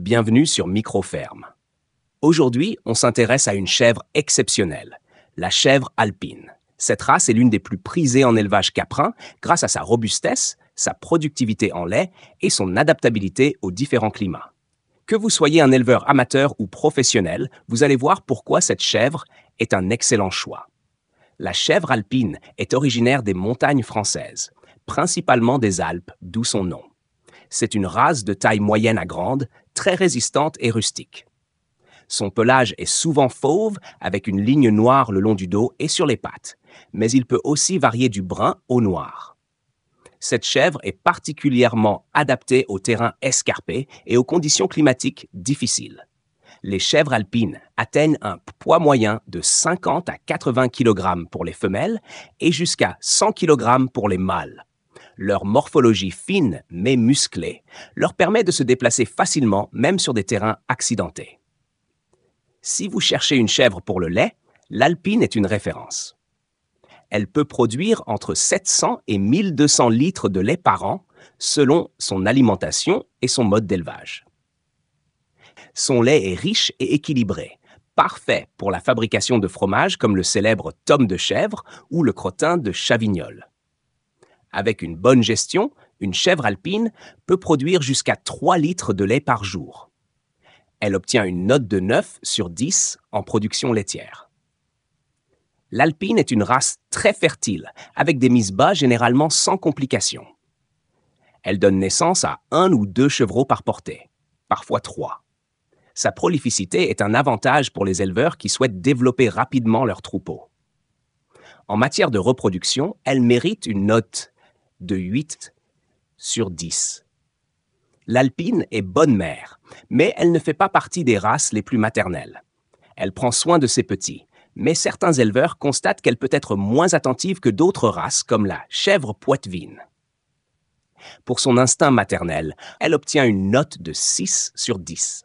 Bienvenue sur Microferme. Aujourd'hui, on s'intéresse à une chèvre exceptionnelle, la chèvre alpine. Cette race est l'une des plus prisées en élevage caprin grâce à sa robustesse, sa productivité en lait et son adaptabilité aux différents climats. Que vous soyez un éleveur amateur ou professionnel, vous allez voir pourquoi cette chèvre est un excellent choix. La chèvre alpine est originaire des montagnes françaises, principalement des Alpes, d'où son nom. C'est une race de taille moyenne à grande, très résistante et rustique. Son pelage est souvent fauve avec une ligne noire le long du dos et sur les pattes, mais il peut aussi varier du brun au noir. Cette chèvre est particulièrement adaptée aux terrains escarpés et aux conditions climatiques difficiles. Les chèvres alpines atteignent un poids moyen de 50 à 80 kg pour les femelles et jusqu'à 100 kg pour les mâles. Leur morphologie fine mais musclée leur permet de se déplacer facilement même sur des terrains accidentés. Si vous cherchez une chèvre pour le lait, l'alpine est une référence. Elle peut produire entre 700 et 1200 litres de lait par an selon son alimentation et son mode d'élevage. Son lait est riche et équilibré, parfait pour la fabrication de fromages comme le célèbre tome de chèvre ou le crottin de Chavignol. Avec une bonne gestion, une chèvre alpine peut produire jusqu'à 3 litres de lait par jour. Elle obtient une note de 9 sur 10 en production laitière. L'alpine est une race très fertile, avec des mises bas généralement sans complications. Elle donne naissance à 1 ou 2 chevreaux par portée, parfois 3. Sa prolificité est un avantage pour les éleveurs qui souhaitent développer rapidement leur troupeau. En matière de reproduction, elle mérite une note de 8 sur 10. L'alpine est bonne mère, mais elle ne fait pas partie des races les plus maternelles. Elle prend soin de ses petits, mais certains éleveurs constatent qu'elle peut être moins attentive que d'autres races comme la chèvre poitevine. Pour son instinct maternel, elle obtient une note de 6 sur 10.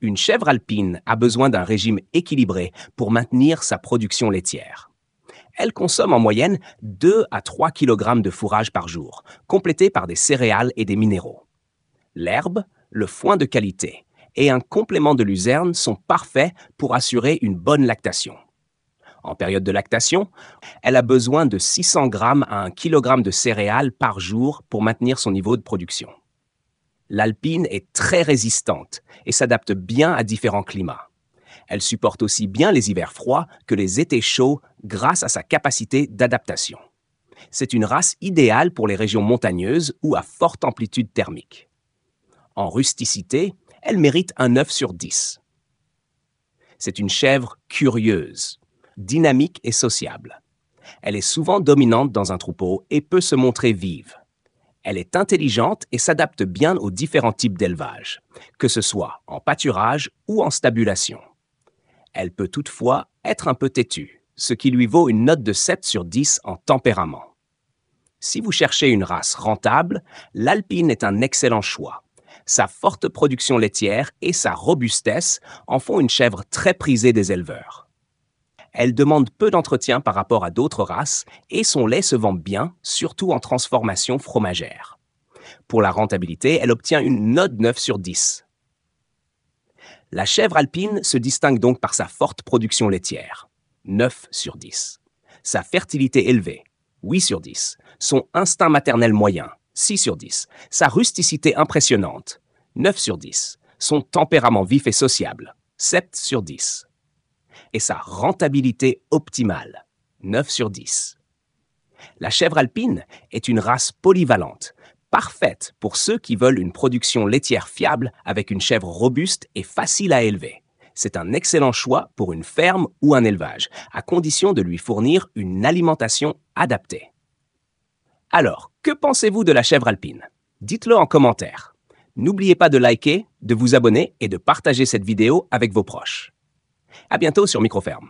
Une chèvre alpine a besoin d'un régime équilibré pour maintenir sa production laitière. Elle consomme en moyenne 2 à 3 kg de fourrage par jour, complété par des céréales et des minéraux. L'herbe, le foin de qualité et un complément de luzerne sont parfaits pour assurer une bonne lactation. En période de lactation, elle a besoin de 600 g à 1 kg de céréales par jour pour maintenir son niveau de production. L'alpine est très résistante et s'adapte bien à différents climats. Elle supporte aussi bien les hivers froids que les étés chauds grâce à sa capacité d'adaptation. C'est une race idéale pour les régions montagneuses ou à forte amplitude thermique. En rusticité, elle mérite un 9 sur 10. C'est une chèvre curieuse, dynamique et sociable. Elle est souvent dominante dans un troupeau et peut se montrer vive. Elle est intelligente et s'adapte bien aux différents types d'élevage, que ce soit en pâturage ou en stabulation. Elle peut toutefois être un peu têtue, ce qui lui vaut une note de 7 sur 10 en tempérament. Si vous cherchez une race rentable, l'alpine est un excellent choix. Sa forte production laitière et sa robustesse en font une chèvre très prisée des éleveurs. Elle demande peu d'entretien par rapport à d'autres races et son lait se vend bien, surtout en transformation fromagère. Pour la rentabilité, elle obtient une note 9 sur 10. La chèvre alpine se distingue donc par sa forte production laitière, 9 sur 10. Sa fertilité élevée, 8 sur 10. Son instinct maternel moyen, 6 sur 10. Sa rusticité impressionnante, 9 sur 10. Son tempérament vif et sociable, 7 sur 10. Et sa rentabilité optimale, 9 sur 10. La chèvre alpine est une race polyvalente, parfaite pour ceux qui veulent une production laitière fiable avec une chèvre robuste et facile à élever. C'est un excellent choix pour une ferme ou un élevage, à condition de lui fournir une alimentation adaptée. Alors, que pensez-vous de la chèvre alpine? Dites-le en commentaire. N'oubliez pas de liker, de vous abonner et de partager cette vidéo avec vos proches. À bientôt sur Microferme.